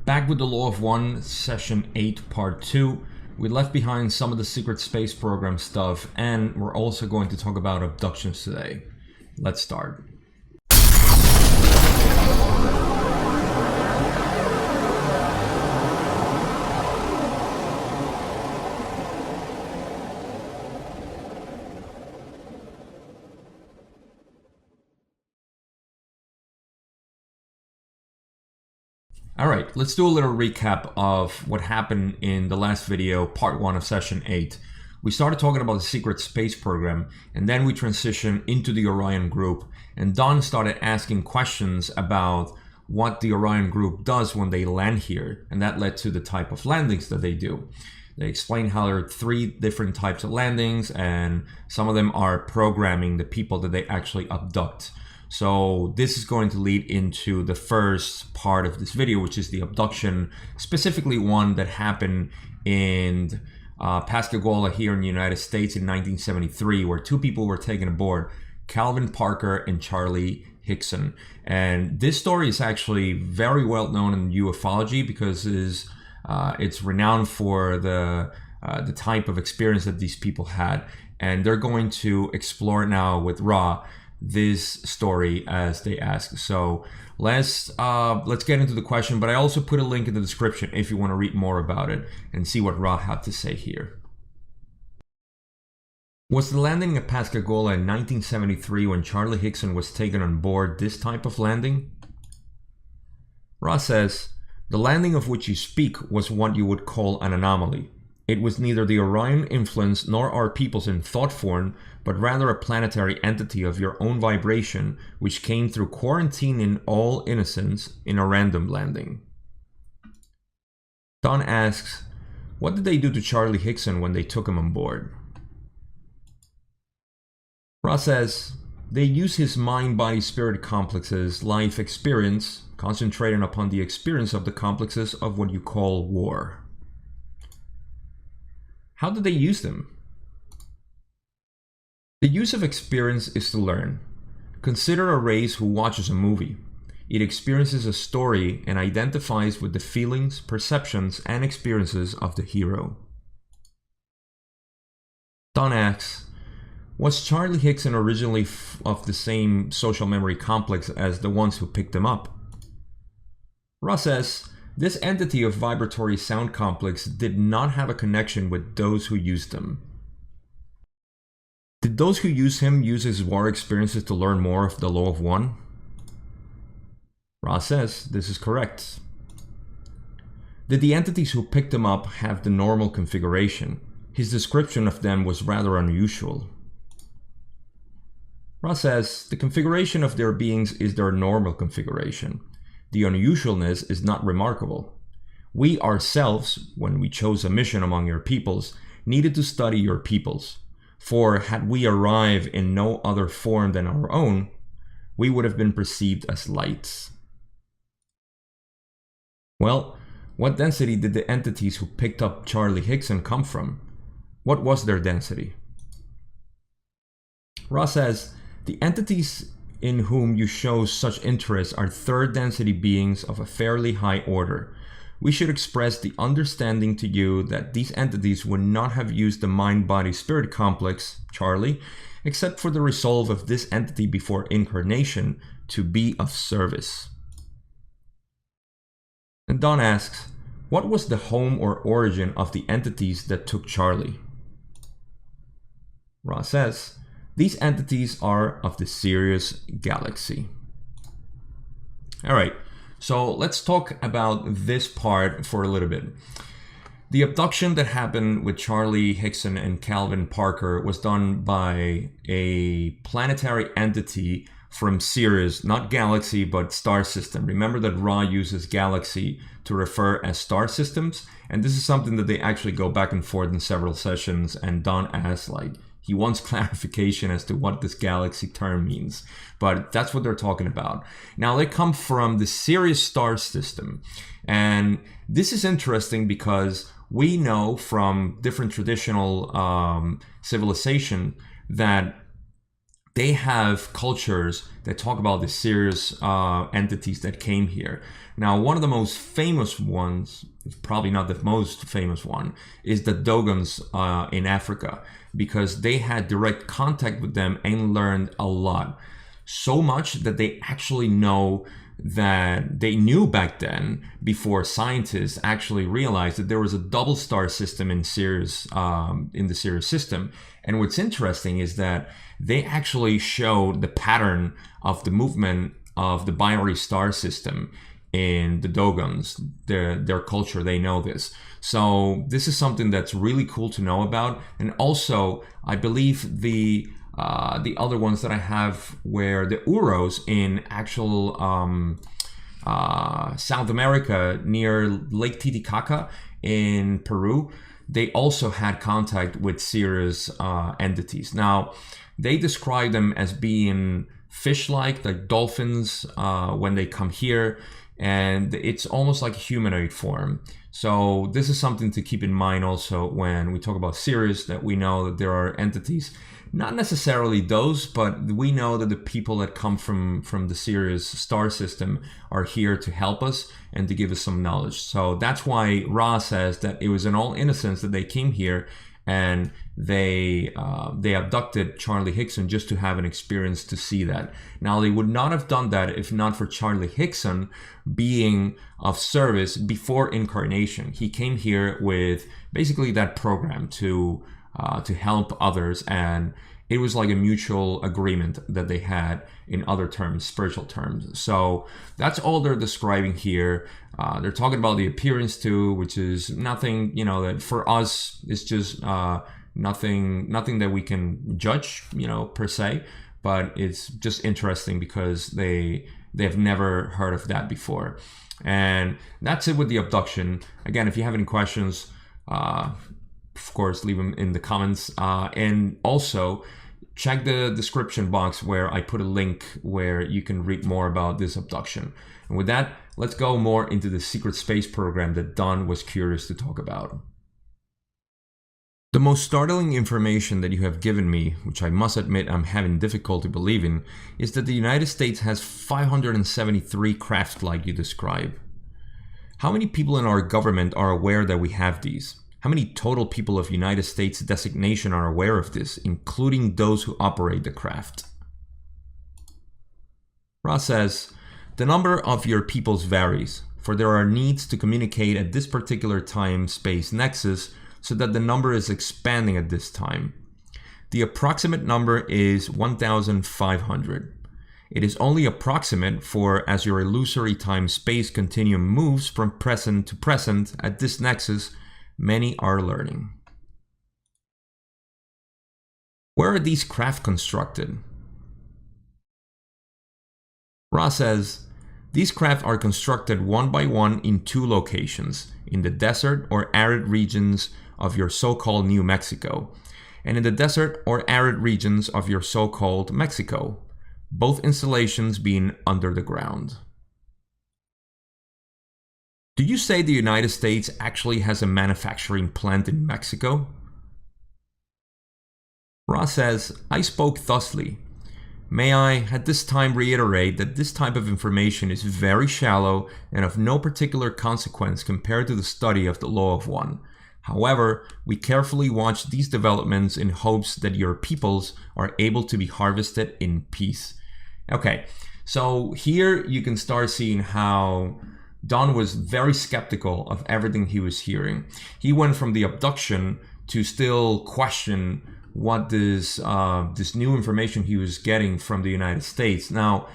Back with the Law of One, Session 8, Part 2. We left behind some of the secret space program stuff, and we're also going to talk about abductions today. Let's start. Alright, let's do a little recap of what happened in the last video, part 1 of session 8. We started talking about the secret space program, and then we transitioned into the Orion group, and Don started asking questions about what the Orion group does when they land here, and that led to the type of landings that they do. They explained how there are 3 different types of landings, and some of them are programming the people that they actually abduct. So this is going to lead into the first part of this video, which is the abduction, specifically one that happened in Pascagoula here in the United States in 1973, where 2 people were taken aboard, Calvin Parker and Charlie Hickson. And this story is actually very well known in ufology because it's renowned for the type of experience that these people had. And they're going to explore now with Ra this story as they ask. So let's get into the question, but I also put a link in the description if you want to read more about it and see what Ra had to say here. Was the landing at Pascagoula in 1973 when Charlie Hickson was taken on board this type of landing? Ra says, the landing of which you speak was what you would call an anomaly. It was neither the Orion influence nor our peoples in thought form, but rather a planetary entity of your own vibration, which came through quarantine in all innocence in a random landing. Don asks, what did they do to Charlie Hickson when they took him on board? Ra says, they use his mind-body-spirit complexes life experience, concentrating upon the experience of the complexes of what you call war. How did they use them? The use of experience is to learn. Consider a race who watches a movie. It experiences a story and identifies with the feelings, perceptions, and experiences of the hero. Don asks, was Charlie Hickson originally of the same social memory complex as the ones who picked him up? Ra says, this entity of vibratory sound complex did not have a connection with those who used them. Did those who use him use his war experiences to learn more of the Law of One? Ra says this is correct. Did the entities who picked him up have the normal configuration? His description of them was rather unusual. Ra says the configuration of their beings is their normal configuration. The unusualness is not remarkable. We ourselves, when we chose a mission among your peoples, needed to study your peoples. For had we arrived in no other form than our own, we would have been perceived as lights. Well, what density did the entities who picked up Charlie Hickson come from? What was their density? Ra says, the entities in whom you show such interest are 3rd density beings of a fairly high order. We should express the understanding to you that these entities would not have used the mind-body-spirit complex, Charlie, except for the resolve of this entity before incarnation to be of service. And Don asks, what was the home or origin of the entities that took Charlie? Ra says, these entities are of the Sirius galaxy. All right, so let's talk about this part for a little bit. The abduction that happened with Charlie Hickson and Calvin Parker was done by a planetary entity from Sirius, not galaxy, but star system. Remember that Ra uses galaxy to refer as star systems, and this is something that they actually go back and forth in several sessions, and Don asks, like, he wants clarification as to what this galaxy term means, but that's what they're talking about. Now, they come from the Sirius star system, and this is interesting because we know from different traditional civilization that they have cultures that talk about the serious entities that came here. Now, one of the most famous ones, probably not the most famous one, is the Dogons in Africa, because they had direct contact with them and learned a lot. So much that they actually know that they knew back then, before scientists actually realized, that there was a double star system in Sirius, in the Sirius system. And what's interesting is that they actually showed the pattern of the movement of the binary star system in the Dogons, their culture. They know this. So this is something that's really cool to know about. And also, I believe the other ones that I have were the Uros in actual South America near Lake Titicaca in Peru. They also had contact with Sirius entities. Now, they describe them as being fish-like, like dolphins when they come here, and it's almost like a humanoid form. So this is something to keep in mind also when we talk about Sirius, that we know that there are entities, not necessarily those, but we know that the people that come from the Sirius star system are here to help us and to give us some knowledge. So that's why Ra says that it was in all innocence that they came here, and they abducted Charlie Hickson just to have an experience to see that. Now, they would not have done that if not for Charlie Hickson being of service before incarnation. He came here with basically that program to help others, and it was like a mutual agreement that they had, in other terms, spiritual terms. So that's all they're describing here. They're talking about the appearance too, which is nothing, you know, that for us is just nothing that we can judge, you know, per se, but it's just interesting because they've never heard of that before. And that's it with the abduction. Again, if you have any questions, of course, leave them in the comments, and also check the description box where I put a link where you can read more about this abduction. And with that, let's go more into the secret space program that Don was curious to talk about. The most startling information that you have given me, which I must admit I'm having difficulty believing, is that the United States has 573 craft like you describe. How many people in our government are aware that we have these? How many total people of United States designation are aware of this, including those who operate the craft? Ross says, the number of your peoples varies, for there are needs to communicate at this particular time-space nexus, so that the number is expanding at this time. The approximate number is 1,500. It is only approximate, for as your illusory time-space continuum moves from present to present at this nexus, many are learning. Where are these craft constructed? Ra says, these craft are constructed one by one in two locations, in the desert or arid regions of your so-called New Mexico, and in the desert or arid regions of your so-called Mexico, both installations being under the ground. Do you say the United States actually has a manufacturing plant in Mexico? Ross says, I spoke thusly. May I, at this time, reiterate that this type of information is very shallow and of no particular consequence compared to the study of the law of one. However, we carefully watch these developments in hopes that your peoples are able to be harvested in peace. Okay, so here you can start seeing how Don was very skeptical of everything he was hearing. He went from the abduction to still question what this new information he was getting from the United States. Now,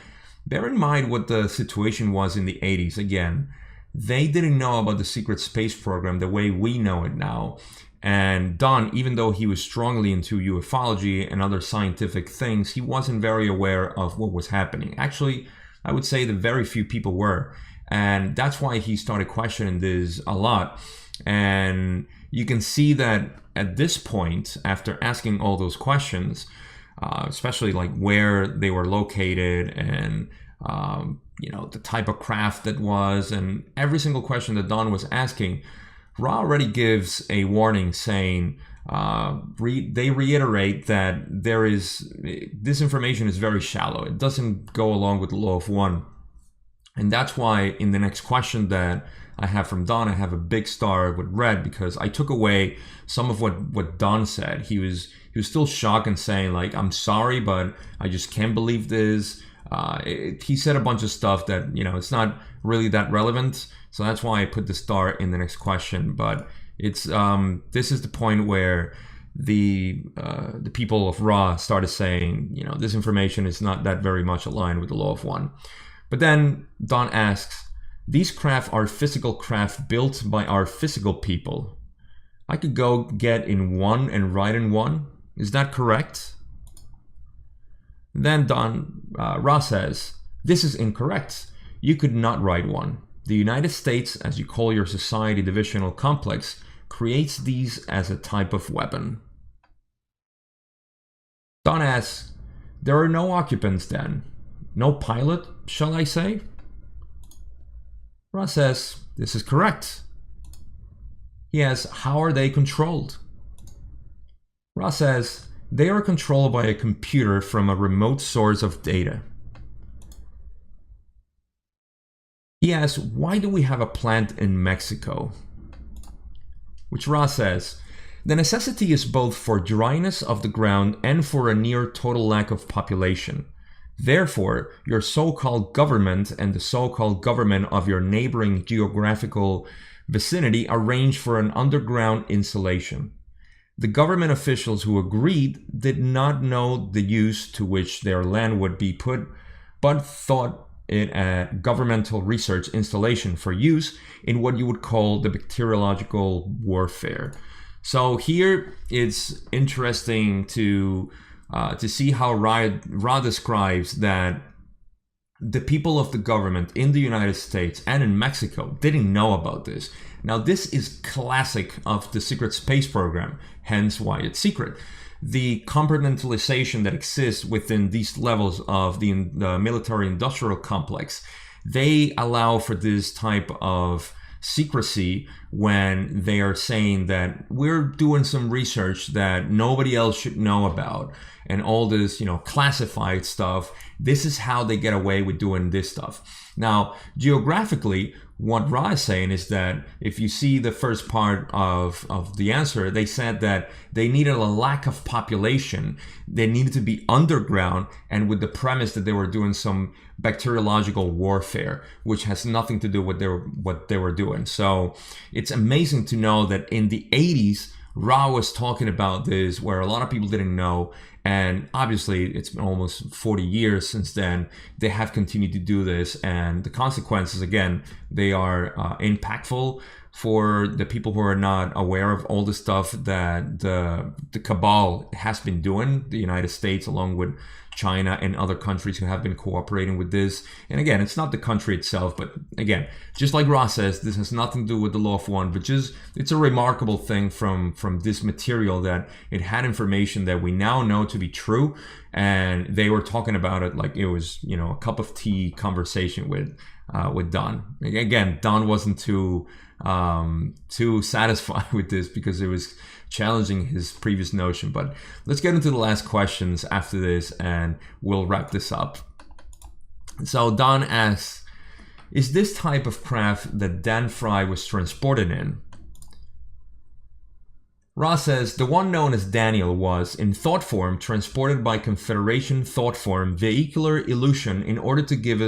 bear in mind what the situation was in the 80s. Again, they didn't know about the secret space program the way we know it now. And Don, even though he was strongly into ufology and other scientific things, he wasn't very aware of what was happening. Actually, I would say that very few people were. And that's why he started questioning this a lot. And you can see that at this point, after asking all those questions, especially like where they were located and you know, the type of craft that was, and every single question that Don was asking, Ra already gives a warning saying, they reiterate that this information is very shallow. It doesn't go along with the law of one. And that's why in the next question that I have from Don, I have a big star with red, because I took away some of what Don said. He was still shocked and saying like, I'm sorry, but I just can't believe this. He said a bunch of stuff that, it's not really that relevant. So that's why I put the star in the next question. But it's this is the point where the people of Ra started saying, this information is not that very much aligned with the law of one. But then Don asks, these craft are physical craft built by our physical people. I could go get in one and write in one. Is that correct? Then Ra says, this is incorrect. You could not write one. The United States, as you call your society divisional complex, creates these as a type of weapon. Don asks, there are no occupants then? No pilot, shall I say? Ra says, this is correct. He asks, how are they controlled? Ra says, they are controlled by a computer from a remote source of data. He asks, why do we have a plant in Mexico? Which Ra says, the necessity is both for dryness of the ground and for a near total lack of population. Therefore, your so-called government and the so-called government of your neighboring geographical vicinity arranged for an underground installation. The government officials who agreed did not know the use to which their land would be put, but thought it a governmental research installation for use in what you would call the bacteriological warfare. So here it's interesting to see how Ra describes that the people of the government in the United States and in Mexico didn't know about this. Now, this is classic of the secret space program, hence why it's secret. The compartmentalization that exists within these levels of the military-industrial complex, they allow for this type of secrecy when they are saying that we're doing some research that nobody else should know about, and all this, classified stuff. This is how they get away with doing this stuff. Now, geographically, what Ra is saying is that if you see the first part of the answer, they said that they needed a lack of population. They needed to be underground, and with the premise that they were doing some bacteriological warfare, which has nothing to do with what they were doing. So it's amazing to know that in the 80s, Ra was talking about this where a lot of people didn't know. And obviously, it's been almost 40 years since then. They have continued to do this. And the consequences, again, they are impactful for the people who are not aware of all the stuff that the cabal has been doing, the United States, along with China and other countries who have been cooperating with this. And again, it's not the country itself, but again, just like Ross says, this has nothing to do with the law of one, but just it's a remarkable thing from this material that it had information that we now know to be true, and they were talking about it like it was, a cup of tea conversation with Don. Again, Don wasn't too satisfied with this because it was challenging his previous notion. But let's get into the last questions after this and we'll wrap this up. So Don asks, is this type of craft that Dan Fry was transported in? Ross says, the one known as Daniel was, in thought form, transported by Confederation thought form vehicular illusion in order to give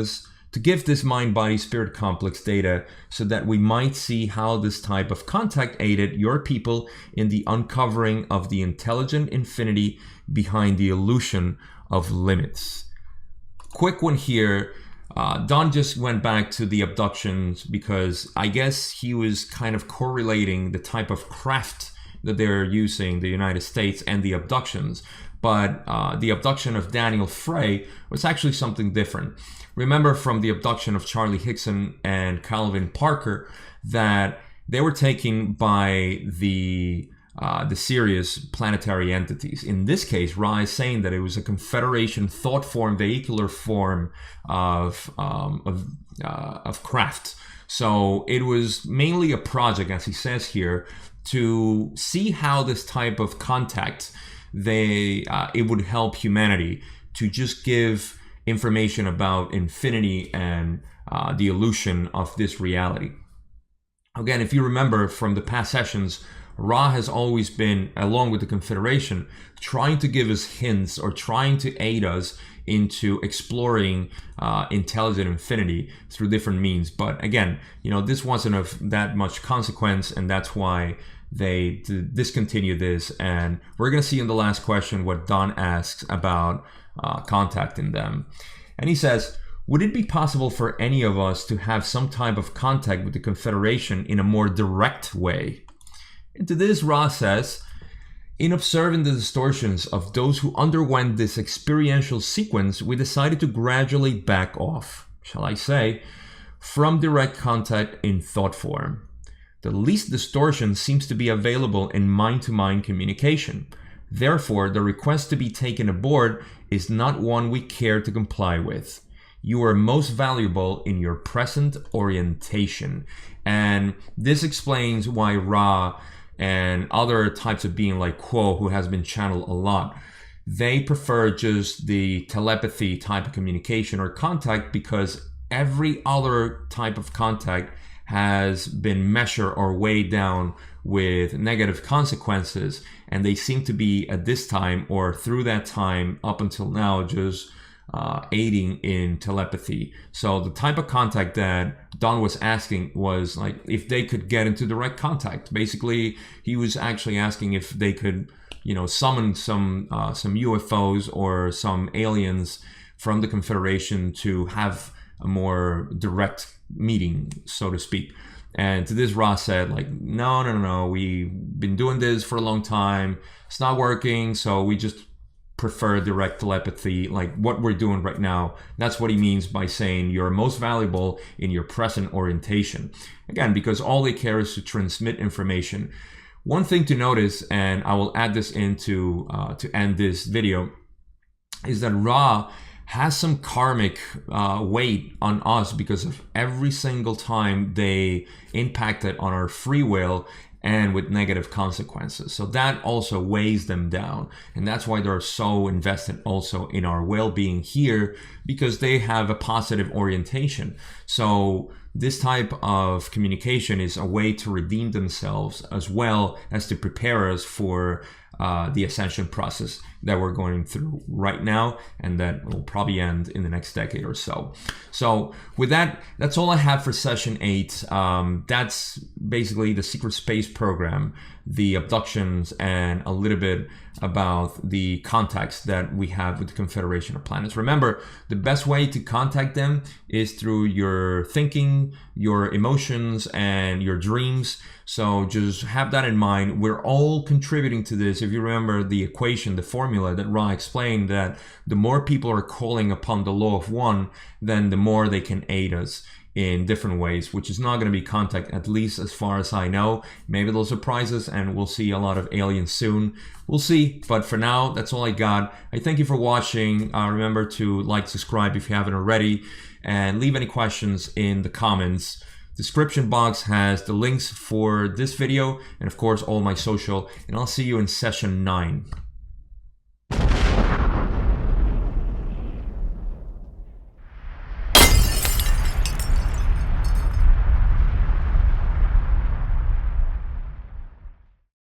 this mind-body-spirit complex data so that we might see how this type of contact aided your people in the uncovering of the intelligent infinity behind the illusion of limits. Quick one here. Don just went back to the abductions because I guess he was kind of correlating the type of craft that they're using, the United States, and the abductions. But the abduction of Daniel Frey was actually something different. Remember from the abduction of Charlie Hickson and Calvin Parker that they were taken by the serious planetary entities. In this case, Ra is saying that it was a Confederation thought form, vehicular form of craft. So it was mainly a project, as he says here, to see how this type of contact, it would help humanity to just give information about infinity and the illusion of this reality. Again, if you remember from the past sessions, Ra has always been, along with the Confederation, trying to give us hints or trying to aid us into exploring intelligent infinity through different means. But again, this wasn't of that much consequence, and that's why they discontinued this. And we're going to see in the last question what Don asks about contacting them. And he says, would it be possible for any of us to have some type of contact with the Confederation in a more direct way? And to this, Ra says, in observing the distortions of those who underwent this experiential sequence, we decided to gradually back off, shall I say, from direct contact in thought form. The least distortion seems to be available in mind-to-mind communication. Therefore, the request to be taken aboard is not one we care to comply with. You are most valuable in your present orientation. And this explains why Ra and other types of being like Quo, who has been channeled a lot, they prefer just the telepathy type of communication or contact, because every other type of contact has been measured or weighed down with negative consequences, and they seem to be at this time or through that time up until now just aiding in telepathy. So the type of contact that Don was asking was like if they could get into direct contact. Basically, he was actually asking if they could, summon some UFOs or some aliens from the Confederation to have a more direct meeting, so to speak. And to this, Ra said, like, no, we've been doing this for a long time. It's not working, so we just prefer direct telepathy, like what we're doing right now. That's what he means by saying you're most valuable in your present orientation. Again, because all they care is to transmit information. One thing to notice, and I will add this into to end this video, is that Ra has some karmic weight on us because of every single time they impacted on our free will and with negative consequences. So that also weighs them down. And that's why they're so invested also in our well-being here, because they have a positive orientation. So this type of communication is a way to redeem themselves as well as to prepare us for the ascension process that we're going through right now, and that will probably end in the next decade or so. So with that, that's all I have for session 8. That's basically the secret space program, the abductions, and a little bit about the contacts that we have with the Confederation of Planets. Remember, the best way to contact them is through your thinking, your emotions, and your dreams. So just have that in mind. We're all contributing to this. If you remember the equation, the formula that Ra explained, that the more people are calling upon the law of one, then the more they can aid us in different ways, which is not going to be contact, at least as far as I know. Maybe they'll surprise us and we'll see a lot of aliens soon. We'll see. But for now, that's all I got. I thank you for watching. Remember to like, subscribe if you haven't already, and leave any questions in the comments. Description box has the links for this video and of course all my social, and I'll see you in session 9.